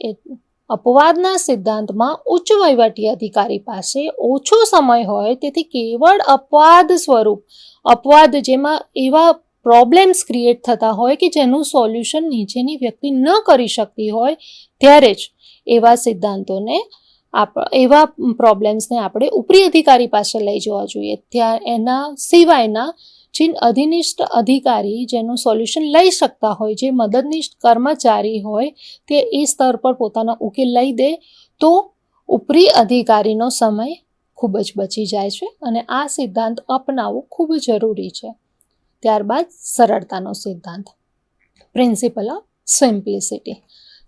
અપવાદના સિદ્ધાંતમાં ઉચ્ચ વહીવટી અધિકારી પાસે ઓછો સમય હોય તેથી કેવળ અપવાદ સ્વરૂપ, અપવાદ જેમાં એવા પ્રોબ્લેમ્સ ક્રિએટ થતા હોય કે જેનું સોલ્યુશન નીચેની વ્યક્તિ ન કરી શકતી હોય, ત્યારે જ એવા સિદ્ધાંતોને એવા પ્રોબ્લેમ્સને આપણે ઉપરી અધિકારી પાસે લઈ જવા જોઈએ. ત્યાં એના સિવાયના જે અધિનિષ્ઠ અધિકારી જેનું સોલ્યુશન લઈ શકતા હોય, જે મદદનીશ કર્મચારી હોય, તે એ સ્તર પર પોતાના ઉકેલ લઈ દે તો ઉપરી અધિકારીનો સમય ખૂબ જ બચી જાય છે અને આ સિદ્ધાંત અપનાવવો ખૂબ જરૂરી છે. ત્યારબાદ સરળતાનો સિદ્ધાંત, પ્રિન્સિપલ ઓફ સિમ્પ્લિસિટી.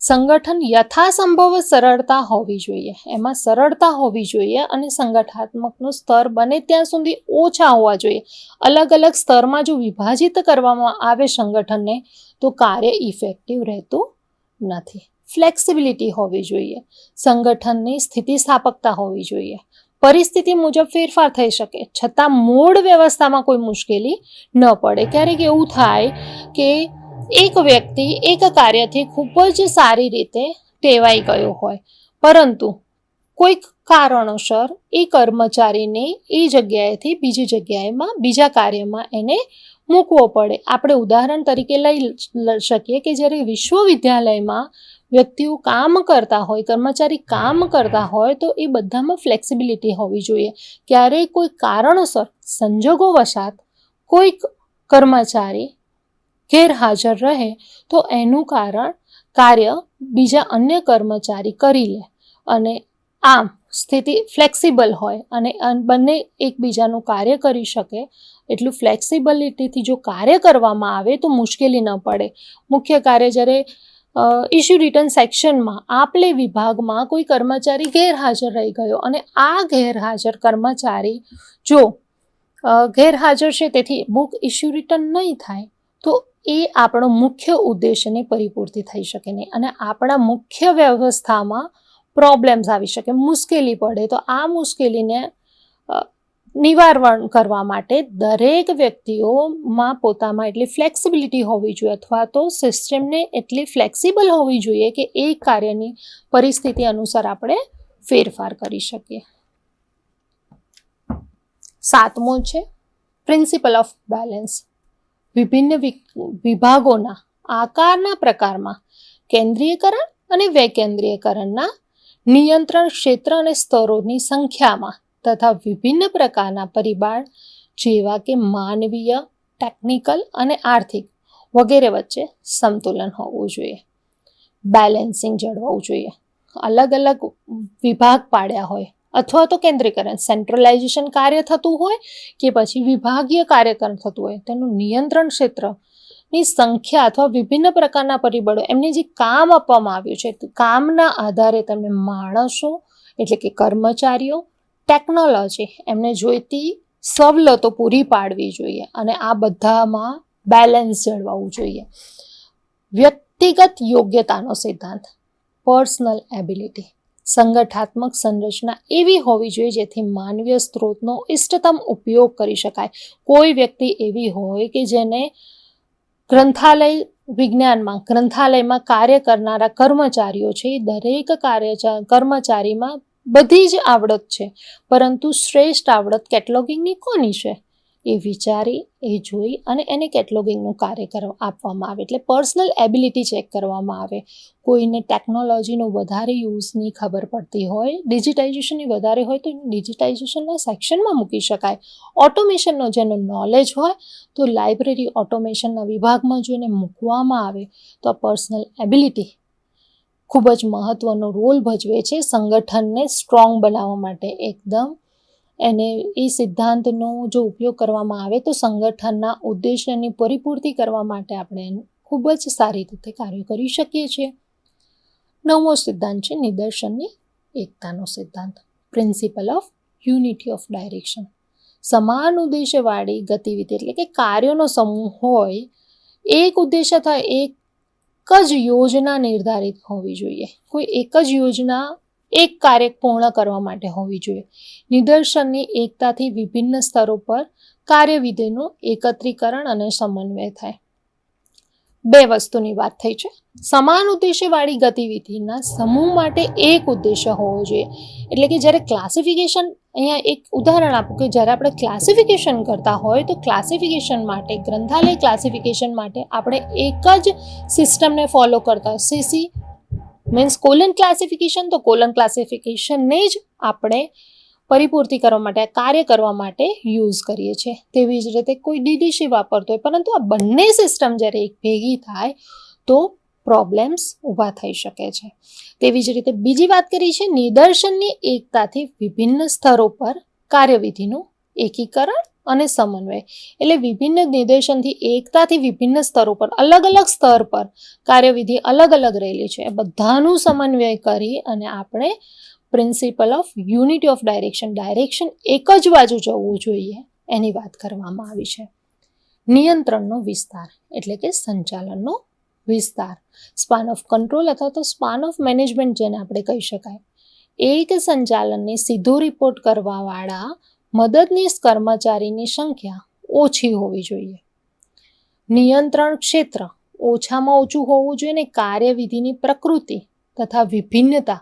સંગઠન યથાસંભવ સરળતા હોવી જોઈએ, એમાં સરળતા હોવી જોઈએ અને સંગઠનાત્મકનું સ્તર બને ત્યાં સુધી ઓછા હોવા જોઈએ. અલગ અલગ સ્તરમાં જો વિભાજિત કરવામાં આવે સંગઠનને તો કાર્ય ઇફેક્ટિવ રહેતું નથી. ફ્લેક્સિબિલિટી હોવી જોઈએ, સંગઠનની સ્થિતિસ્થાપકતા હોવી જોઈએ. પરિસ્થિતિ મુજબ ફેરફાર થઈ શકે છતાં મૂળ વ્યવસ્થામાં કોઈ મુશ્કેલી ન પડે. ક્યારેક એવું થાય કે એક વ્યક્તિ એક કાર્યથી ખૂબ જ સારી રીતે ટેવાઈ ગયો હોય, પરંતુ કોઈક કારણોસર એ કર્મચારીને એ જગ્યાએથી બીજી જગ્યાએમાં બીજા કાર્યમાં એને મૂકવો પડે. આપણે ઉદાહરણ તરીકે લઈ શકીએ કે જ્યારે વિશ્વવિદ્યાલયમાં વ્યક્તિઓ કામ કરતા હોય, કર્મચારી કામ કરતા હોય, તો એ બધામાં ફ્લેક્સિબિલિટી હોવી જોઈએ. ક્યારેય કોઈ કારણોસર સંજોગો વશાત કોઈક કર્મચારી ગેરહાજર રહે તો એનું કાર્ય બીજા અન્ય કર્મચારી કરી લે અને આમ સ્થિતિ ફ્લેક્સિબલ હોય અને બંને એકબીજાનું કાર્ય કરી શકે. એટલું ફ્લેક્સિબિલિટીથી જો કાર્ય કરવામાં આવે તો મુશ્કેલી ન પડે. મુખ્ય કાર્ય જ્યારે ઇસ્યુ રિટર્ન સેક્શનમાં આપલે વિભાગમાં કોઈ કર્મચારી ગેરહાજર રહી ગયો અને આ ગેરહાજર કર્મચારી જો ગેરહાજર છે તેથી બુક ઇસ્યુ રિટર્ન નહીં થાય તો એ આપણો મુખ્ય ઉદ્દેશની પરિપૂર્તિ થઈ શકે નહીં અને આપણા મુખ્ય વ્યવસ્થામાં પ્રોબ્લેમ્સ આવી શકે, મુશ્કેલી પડે. તો આ મુશ્કેલીને નિવારણ કરવા માટે દરેક વ્યક્તિઓમાં પોતામાં એટલી ફ્લેક્સિબિલિટી હોવી જોઈએ અથવા તો સિસ્ટમને એટલી ફ્લેક્સિબલ હોવી જોઈએ કે એ કાર્યની પરિસ્થિતિ અનુસાર આપણે ફેરફાર કરી શકીએ. 7મો છે પ્રિન્સિપલ ઓફ બેલેન્સ. વિભિન્ન વિભાગોના આકારના પ્રકારમાં કેન્દ્રીયકરણ અને વૈકેન્દ્રીયકરણના નિયંત્રણ ક્ષેત્ર અને સ્તરોની સંખ્યામાં તથા વિભિન્ન પ્રકારના પરિબળ જેવા કે માનવીય, ટેકનિકલ અને આર્થિક વગેરે વચ્ચે સંતુલન હોવું જોઈએ. બેલેન્સિંગ જળવાવું જોઈએ. અલગ અલગ વિભાગ પાડ્યા હોય અથવા તો કેન્દ્રીકરણ સેન્ટ્રલાઇઝેશન કાર્ય થતું હોય કે પછી વિભાગીય કાર્યકરણ થતું હોય, તેનું નિયંત્રણ ક્ષેત્રની સંખ્યા અથવા વિભિન્ન પ્રકારના પરિબળો એમને જે કામ આપવામાં આવ્યું છે કામના આધારે તેમને માણસો એટલે કે કર્મચારીઓ, ટેકનોલોજી એમને જોઈતી સવલતો પૂરી પાડવી જોઈએ અને આ બધામાં બેલેન્સ જળવાવું જોઈએ. વ્યક્તિગત યોગ્યતાનો સિદ્ધાંત, પર્સનલ એબિલિટી. સંગઠનાત્મક સંરચના એવી હોવી જોઈએ જેથી માનવીય સ્ત્રોતનો ઇષ્ટતમ ઉપયોગ કરી શકાય. કોઈ વ્યક્તિ એવી હોય કે જેને ગ્રંથાલયમાં કાર્ય કરનારા કર્મચારીઓ છે, દરેક કર્મચારીમાં બધી જ આવડત છે, પરંતુ શ્રેષ્ઠ આવડત કેટલોગિંગની કોની છે એ વિચારી એ જોઈ અને એને કેટલોગિંગનું કાર્ય આપવામાં આવે. એટલે પર્સનલ એબિલિટી ચેક કરવામાં આવે. કોઈને ટેકનોલોજીનો વધારે યુઝની ખબર પડતી હોય, ડિજિટાઇઝેશનની વધારે હોય તો ડિજિટાઇઝેશનના સેક્શનમાં મૂકી શકાય. ઓટોમેશનનો જેનો નોલેજ હોય તો લાઇબ્રેરી ઓટોમેશનના વિભાગમાં જો એને મૂકવામાં આવે તો આ પર્સનલ એબિલિટી ખૂબ જ મહત્ત્વનો રોલ ભજવે છે સંગઠનને સ્ટ્રોંગ બનાવવા માટે. એકદમ એને એ સિદ્ધાંતનો જો ઉપયોગ કરવામાં આવે તો સંગઠનના ઉદ્દેશ્યની પરિપૂર્તિ કરવા માટે આપણે ખૂબ જ સારી રીતે કાર્ય કરી શકીએ છીએ. 9મો સિદ્ધાંત છે નિદર્શનની એકતાનો સિદ્ધાંત, principal of unity of direction. સમાન ઉદ્દેશ્યવાળી ગતિવિધિ એટલે કે કાર્યોનો સમૂહ હોય, એક ઉદ્દેશ્ય અથવા એક જ યોજના નિર્ધારિત હોવી જોઈએ. કોઈ એક જ યોજના એક કાર્ય પૂર્ણ કરવા માટે હોવી જોઈએ. નિદર્શનની એકતાથી વિભિન્ન સ્તરો પર કાર્યવિધિનું એકત્રીકરણ અને સમન્વય થાય. 2 વસ્તુની વાત થઈ છે. સમાન ઉદ્દેશ્યવાળી ગતિવિધિના સમૂહ માટે એક ઉદ્દેશ્ય હોવો જોઈએ. એટલે કે જ્યારે ક્લાસિફિકેશન, અહીંયા એક ઉદાહરણ આપું કે જ્યારે આપણે ક્લાસિફિકેશન કરતા હોય તો ક્લાસિફિકેશન માટે, ગ્રંથાલય ક્લાસિફિકેશન માટે આપણે એક જ સિસ્ટમને ફોલો કરતા હોય. CC મીન્સ કોલન ક્લાસિફિકેશન, તો કોલન ક્લાસિફિકેશનને જ આપણે પરિપૂર્તિ કરવા માટે, કાર્ય કરવા માટે યુઝ કરીએ છીએ. તેવી જ રીતે કોઈ DDC વાપરતો હોય, પરંતુ આ બંને સિસ્ટમ જ્યારે એક ભેગી થાય તો પ્રોબ્લેમ્સ ઊભા થઈ શકે છે. તેવી જ રીતે બીજી વાત કરી છે નિદર્શનની એકતાથી વિભિન્ન સ્તરો પર કાર્યવિધિનું એકીકરણ અને સમન્વય એટલે વિભિન્ન નિર્દેશનથી એકતાથી વિભિન્ન સ્તરો પર અલગ અલગ સ્તર પર કાર્યવિધિ અલગ અલગ રહેલી છે. એ બધાનું સમન્વય કરી અને આપણે principal of unity of direction એક જ બાજુ જવું જોઈએ એની વાત કરવામાં આવી છે. નિયંત્રણનો વિસ્તાર એટલે કે સંચાલનનો વિસ્તાર, સ્પાન ઓફ કંટ્રોલ અથવા તો સ્પાન ઓફ મેનેજમેન્ટ જેને આપણે કહી શકાય. એક સંચાલનને સીધો રિપોર્ટ કરવાવાળા મદદનીશ કર્મચારીની સંખ્યા ઓછી હોવી જોઈએ. નિયંત્રણ ક્ષેત્ર ઓછામાં ઓછું હોવું જોઈએ ને કાર્યવિધિની પ્રકૃતિ તથા વિભિન્નતા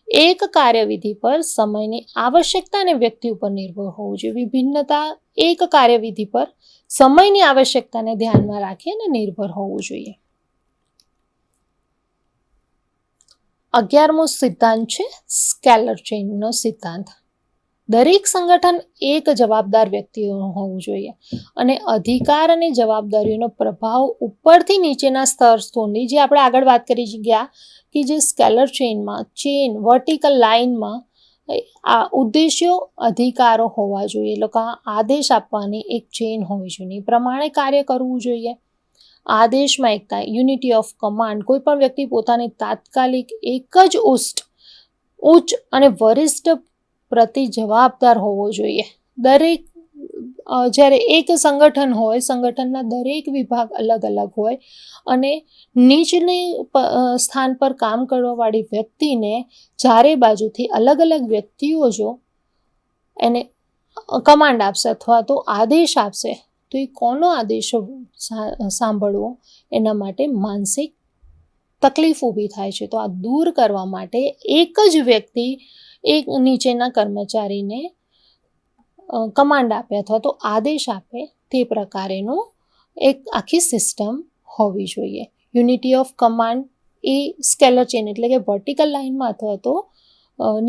એક કાર્યવિધિ પર સમયની આવશ્યકતા અને વ્યક્તિ ઉપર નિર્ભર હોવું જોઈએ. વિભિન્નતા એક કાર્યવિધિ પર સમયની આવશ્યકતાને ધ્યાનમાં રાખી અને નિર્ભર હોવું જોઈએ. 11મો સિદ્ધાંત છે સ્કેલર ચેઇનનો સિદ્ધાંત. દરેક સંગઠન એક જવાબદાર વ્યક્તિઓ હોવું જોઈએ અને અધિકાર અને જવાબદારીનો પ્રભાવ ઉપરથી નીચેના સ્તર સુધી, જે આપણે આગળ વાત કરી ગયા કે જે સ્કેલર ચેઇનમાં વર્ટિકલ લાઇનમાં આ ઉદ્દેશ્યો અધિકારો હોવા જોઈએ. એ લોકો આદેશ આપવાની એક ચેઇન હોવી જોઈએ, એ પ્રમાણે કાર્ય કરવું જોઈએ. આદેશમાં એકતા, યુનિટી ઓફ કમાન્ડ. કોઈ પણ વ્યક્તિ પોતાની તાત્કાલિક એક જ ઉચ્ચ અને વરિષ્ઠ પ્રતિ જવાબદાર હોવો જોઈએ. દરેક જ્યારે એક સંગઠન હોય, સંગઠનના દરેક વિભાગ અલગ અલગ હોય અને નીચની સ્થાન પર કામ કરવાવાળી વ્યક્તિને ચારે બાજુથી અલગ અલગ વ્યક્તિઓ જો એને કમાન્ડ આપશે અથવા તો આદેશ આપશે તો એ કોનો આદેશ સાંભળવો એના માટે માનસિક તકલીફ ઊભી થાય છે. તો આ દૂર કરવા માટે એક જ વ્યક્તિ એક નીચેના કર્મચારીને કમાન્ડ આપે અથવા તો આદેશ આપે તે પ્રકારેનું એક આખી સિસ્ટમ હોવી જોઈએ. Unity of command A scalar chain એટલે કે વર્ટિકલ લાઇનમાં અથવા તો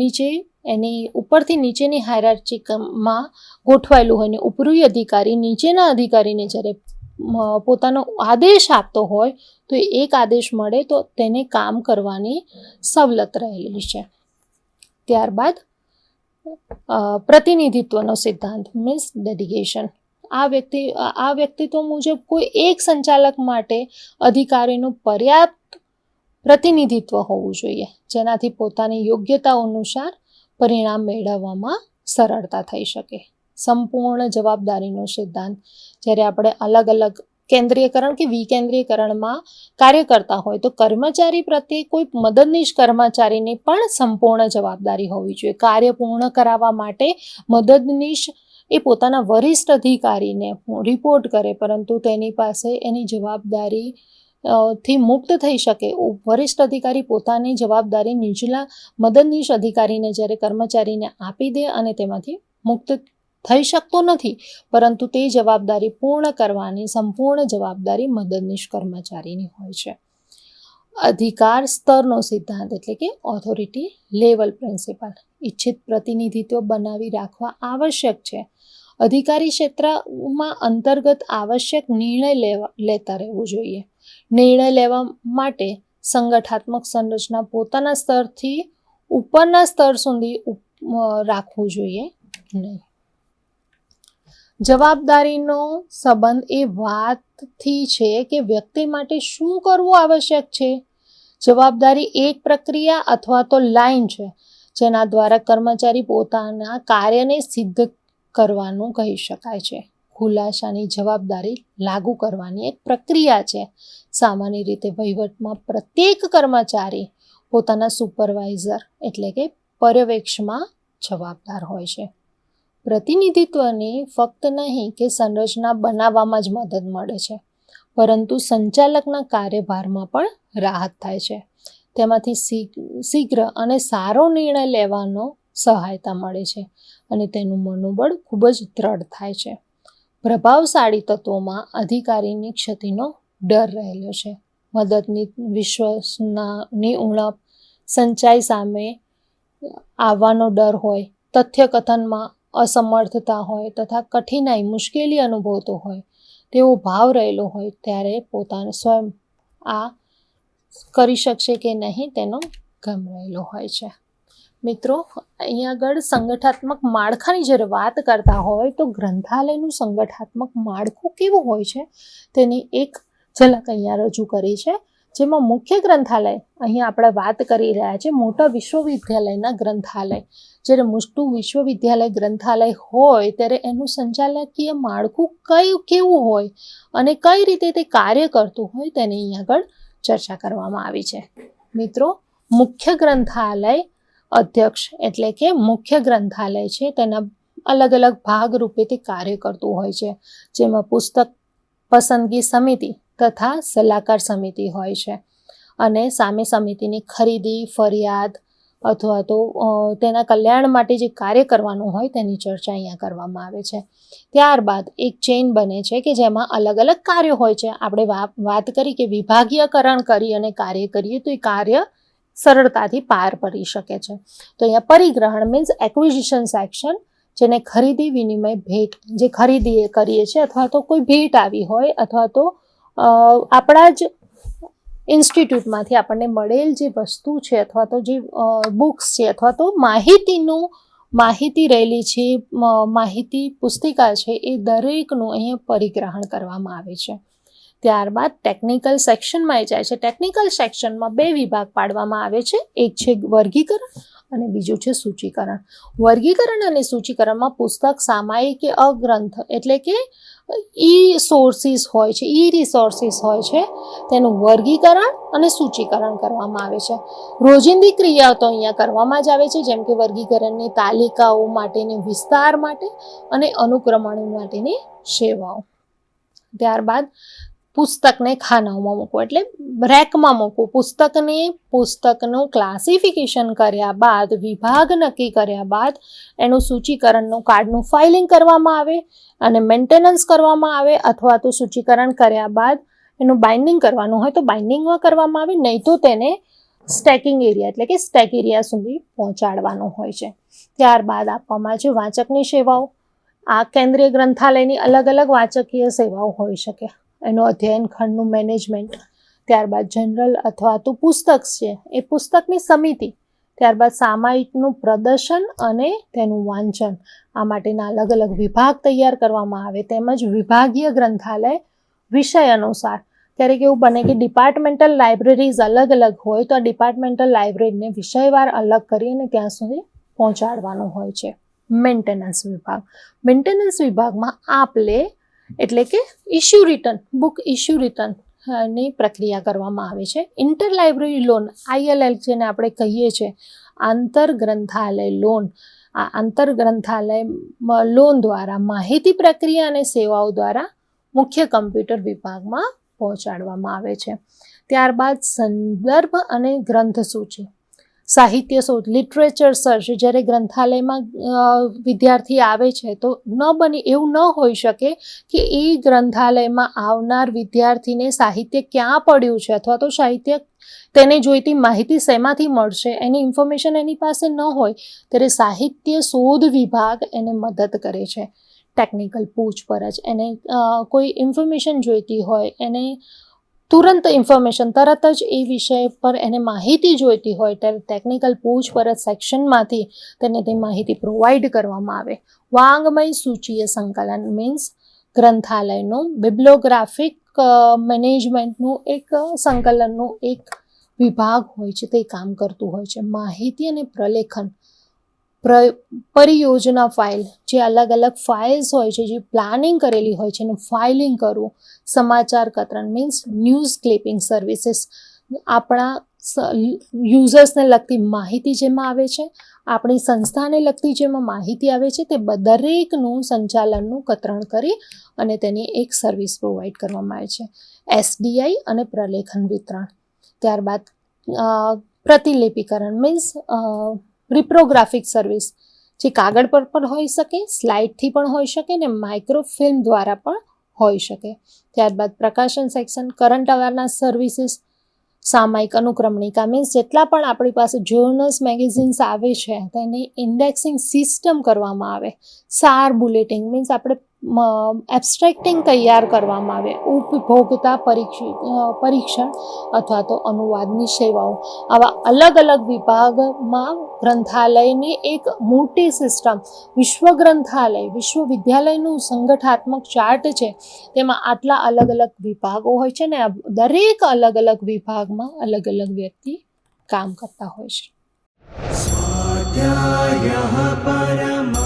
નીચે એની ઉપરથી નીચેની હાયરાર્ચીમાં ગોઠવાયેલું હોય ને ઉપરી અધિકારી નીચેના અધિકારીને જ્યારે પોતાનો આદેશ આપતો હોય તો એક આદેશ મળે તો તેને કામ કરવાની સવલત રહેલી છે. ત્યારબાદ પ્રતિનિધિત્વનો સિદ્ધાંત મીન્સ ડેલિગેશન. આ વ્યક્તિત્વ મુજબ કોઈ એક સંચાલક માટે અધિકારીનું પર્યાપ્ત પ્રતિનિધિત્વ હોવું જોઈએ, જેનાથી પોતાની યોગ્યતા અનુસાર પરિણામ મેળવવામાં સરળતા થઈ શકે. સંપૂર્ણ જવાબદારીનો સિદ્ધાંત. જ્યારે આપણે અલગ અલગ કેન્દ્રીયકરણ કે વિકેન્દ્રીયકરણમાં કાર્ય કરતા હોય તો કર્મચારી પ્રત્યે કોઈ મદદનીશ કર્મચારીની પણ સંપૂર્ણ જવાબદારી હોવી જોઈએ. કાર્ય પૂર્ણ કરાવવા માટે મદદનીશ એ પોતાના વરિષ્ઠ અધિકારીને રિપોર્ટ કરે, પરંતુ તેની પાસે એની જવાબદારી થી મુક્ત થઈ શકે. વરિષ્ઠ અધિકારી પોતાની જવાબદારી નીચલા મદદનીશ અધિકારીને જ્યારે કર્મચારીને આપી દે અને તેમાંથી મુક્ત થઈ શકતો નથી, પરંતુ તે જવાબદારી પૂર્ણ કરવાની સંપૂર્ણ જવાબદારી મદદનીશ કર્મચારીની હોય છે. અધિકાર સ્તરનો સિદ્ધાંત એટલે કે ઓથોરિટી લેવલ પ્રિન્સિપલ. ઇચ્છિત પ્રતિનિધિત્વ બનાવી રાખવા આવશ્યક છે. અધિકારી ક્ષેત્રમાં અંતર્ગત આવશ્યક નિર્ણય લેતા રહેવું જોઈએ. નિર્ણય લેવા માટે સંગઠનાત્મક સંરચના પોતાના સ્તરથી ઉપરના સ્તર સુધી રાખવું જોઈએ નહીં. જવાબદારીનો સંબંધ એ વાતથી છે કે વ્યક્તિ માટે શું કરવું આવશ્યક છે. જવાબદારી એક પ્રક્રિયા અથવા તો લાઇન છે જેના દ્વારા કર્મચારી પોતાના કાર્યને સિદ્ધ કરવાનું કહી શકાય છે. ખુલાસાની જવાબદારી લાગુ કરવાની એક પ્રક્રિયા છે. સામાન્ય રીતે વહીવટમાં પ્રત્યેક કર્મચારી પોતાના સુપરવાઇઝર એટલે કે પર્યવેક્ષમાં જવાબદાર હોય છે. પ્રતિનિધિત્વની ફક્ત નહીં કે સંરચના બનાવવામાં જ મદદ મળે છે, પરંતુ સંચાલકના કાર્યભારમાં પણ રાહત થાય છે. તેમાંથી શીઘ્ર અને સારો નિર્ણય લેવાનો સહાયતા મળે છે અને તેનું મનોબળ ખૂબ જ દ્રઢ થાય છે. પ્રભાવશાળી તત્વોમાં અધિકારીની ક્ષતિનો ડર રહેલો છે. મદદની વિશ્વાસની ઉણપ, સંચાઈ સામે આવવાનો ડર હોય, તથ્યકથનમાં અસમર્થતા હોય તથા કઠિનાઈ મુશ્કેલી અનુભવતો હોય તેવો ભાવ રહેલો હોય ત્યારે પોતાને સ્વયં આ કરી શકશે કે નહીં તેનો ગમ રહેલો હોય છે. મિત્રો, અહીંયા આગળ સંગઠનાત્મક માળખાની જ્યારે વાત કરતા હોય તો ગ્રંથાલયનું સંગઠનાત્મક માળખું કેવું હોય છે તેની એક ઝલક અહીંયા રજૂ કરી છે, જેમાં મુખ્ય ગ્રંથાલય અહીંયા આપણે વાત કરી રહ્યા છે મોટા વિશ્વવિદ્યાલયના ગ્રંથાલય. જ્યારે મોટું વિશ્વવિદ્યાલય ગ્રંથાલય હોય ત્યારે એનું સંચાલકીય માળખું કેવું હોય અને કઈ રીતે તે કાર્ય કરતું હોય તેની અહીંયા આગળ ચર્ચા કરવામાં આવી છે. મિત્રો, મુખ્ય ગ્રંથાલય અધ્યક્ષ એટલે કે મુખ્ય ગ્રંથાલય છે તેના અલગ અલગ ભાગ રૂપે તે કાર્ય કરતું હોય છે, જેમાં પુસ્તક પસંદગી સમિતિ તથા સલાહકાર સમિતિ હોય છે અને સામે સમિતિની ખરીદી, ફરિયાદ અથવા તો તેના કલ્યાણ માટે જે કાર્ય કરવાનું હોય તેની ચર્ચા અહીંયા કરવામાં આવે છે. ત્યારબાદ એક ચેઇન બને છે કે જેમાં અલગ અલગ કાર્યો હોય છે. આપણે વાત કરી કે વિભાગીયકરણ કરી અને કાર્ય કરીએ તો એ કાર્ય સરળતાથી પાર પડી શકે છે. તો અહીંયા પરિગ્રહણ મીન્સ એક્વિઝિશન સેક્શન, જેને ખરીદી વિનિમય ભેટ, જે ખરીદી કરીએ છીએ અથવા તો કોઈ ભેટ આવી હોય અથવા તો આપણા જ ઇન્સ્ટિટ્યૂટમાંથી આપણને મળેલ જે વસ્તુ છે અથવા તો જે બુક્સ છે અથવા તો માહિતી રહેલી છે, માહિતી પુસ્તિકા છે, એ દરેકનું અહીંયા પરિગ્રહણ કરવામાં આવે છે. ત્યારબાદ ટેકનિકલ સેક્શનમાં જાય છે. ટેકનિકલ સેક્શનમાં 2 વિભાગ પાડવામાં આવે છે, એક છે વર્ગીકરણ અને બીજું છે સૂચિકરણ. વર્ગીકરણ અને સૂચિકરણમાં પુસ્તક, સામાયિક કે અગ્રંથ એટલે કે રિસોર્સિસ હોય છે તેનું વર્ગીકરણ અને સૂચિકરણ કરવામાં આવે છે. રોજિંદી ક્રિયાઓ તો અહીંયા કરવામાં જ આવે છે, જેમ કે વર્ગીકરણની તાલિકાઓ માટેની વિસ્તાર માટે અને અનુક્રમણ માટેની સેવાઓ. ત્યારબાદ પુસ્તકને ખાનાઓમાં મૂકવું એટલે રેકમાં મૂકવું. પુસ્તકનું ક્લાસિફિકેશન કર્યા બાદ, વિભાગ નક્કી કર્યા બાદ એનું સૂચિકરણનું કાર્ડનું ફાઇલિંગ કરવામાં આવે અને મેન્ટેનન્સ કરવામાં આવે, અથવા તો સૂચિકરણ કર્યા બાદ એનું બાઇન્ડિંગ કરવાનું હોય તો બાઇન્ડિંગમાં કરવામાં આવે, નહીં તો તેને સ્ટેકિંગ એરિયા એટલે કે સ્ટેક એરિયા સુધી પહોંચાડવાનું હોય છે. ત્યારબાદ આપવામાં છે વાંચકની સેવાઓ. આ કેન્દ્રીય ગ્રંથાલયની અલગ અલગ વાંચકીય સેવાઓ હોઈ શકે. એનું અધ્યયન ખંડનું મેનેજમેન્ટ, ત્યારબાદ જનરલ અથવા તો પુસ્તક છે એ પુસ્તકની સમિતિ, ત્યારબાદ સામાયિકનું પ્રદર્શન અને તેનું વાંચન, આ માટેના અલગ અલગ વિભાગ તૈયાર કરવામાં આવે. તેમજ વિભાગીય ગ્રંથાલય વિષય અનુસાર, ક્યારેક એવું બને કે ડિપાર્ટમેન્ટલ લાઇબ્રેરીઝ અલગ અલગ હોય તો આ ડિપાર્ટમેન્ટલ લાઇબ્રેરીને વિષયવાર અલગ કરી અને ત્યાં સુધી પહોંચાડવાનું હોય છે. મેન્ટેનન્સ વિભાગમાં આપ-લે એટલે કે બુક ઇશ્યુ રિટર્ન ની પ્રક્રિયા કરવામાં આવે છે. ઇન્ટર લાઇબ્રેરી લોન ILL જેને આપણે કહીએ છીએ, આંતર ગ્રંથાલય લોન, આ આંતર ગ્રંથાલય લોન દ્વારા માહિતી પ્રક્રિયા અને સેવાઓ દ્વારા મુખ્ય કમ્પ્યુટર વિભાગમાં પહોંચાડવામાં આવે છે. ત્યારબાદ સંદર્ભ અને ગ્રંથ સૂચિ, સાહિત્ય શોધ, લિટરેચર સર્ચ. જ્યારે ગ્રંથાલયમાં વિદ્યાર્થી આવે છે તો એવું ન હોઈ શકે કે એ ગ્રંથાલયમાં આવનાર વિદ્યાર્થીને સાહિત્ય ક્યાં પડ્યું છે અથવા તો સાહિત્ય તેને જોઈતી માહિતી શેમાંથી મળશે, એની ઇન્ફોર્મેશન એની પાસે ન હોય, ત્યારે સાહિત્ય શોધ વિભાગ એને મદદ કરે છે. ટેકનિકલ પૂછપરછ, એને કોઈ ઇન્ફોર્મેશન જોઈતી હોય, એને તરત જ એ વિષય પર એને માહિતી જોઈતી હોય ત્યારે ટેકનિકલ પૂછપરછ સેક્શનમાંથી તેને તે માહિતી પ્રોવાઈડ કરવામાં આવે. વાંગમય સૂચિય સંકલન મીન્સ ગ્રંથાલયનું બિબ્લિયોગ્રાફિક મેનેજમેન્ટનું એક સંકલનનું એક વિભાગ હોય છે, તે કામ કરતું હોય છે. માહિતી અને પ્રલેખન, પરિયોજના ફાઇલ, જે અલગ અલગ ફાઇલ્સ હોય છે જે પ્લાનિંગ કરેલી હોય છે એનું ફાઇલિંગ કરવું. સમાચાર કતરણ મીન્સ ન્યૂઝ ક્લિપિંગ સર્વિસીસ, આપણા યુઝર્સને લગતી માહિતી જેમાં આવે છે, આપણી સંસ્થાને લગતી જેમાં માહિતી આવે છે, તે દરેકનું સંચાલનનું કતરણ કરી અને તેની એક સર્વિસ પ્રોવાઈડ કરવામાં આવે છે. SDI અને પ્રલેખન વિતરણ. ત્યારબાદ પ્રતિલિપિકરણ મીન્સ રિપ્રોગ્રાફિક સર્વિસ, જે કાગળ પર પણ હોઈ શકે, સ્લાઇડથી પણ હોઈ શકે ને માઇક્રોફિલ્મ દ્વારા પણ હોઈ શકે. ત્યારબાદ પ્રકાશન સેક્શન, કરંટ અવેરનેસ સર્વિસીસ, સામાયિક અનુક્રમણિકા મીન્સ જેટલા પણ આપણી પાસે જર્નલ્સ, મેગેઝિન્સ આવે છે તેની ઇન્ડેક્સિંગ સિસ્ટમ કરવામાં આવે. સાર બુલેટિન મીન્સ આપણે એબ્સ્ટ્રેક્ટિંગ તૈયાર કરવામાં આવે, ઉપભોક્તા પરીક્ષણ અથવા તો અનુવાદની સેવાઓ, આવા અલગ અલગ વિભાગમાં ગ્રંથાલયની એક મોટી સિસ્ટમ, વિશ્વવિદ્યાલયનું સંગઠનાત્મક ચાર્ટ છે, તેમાં આટલા અલગ અલગ વિભાગો હોય છે ને આ દરેક અલગ અલગ વિભાગમાં અલગ અલગ વ્યક્તિ કામ કરતા હોય છે. स्वाध्यायः परमः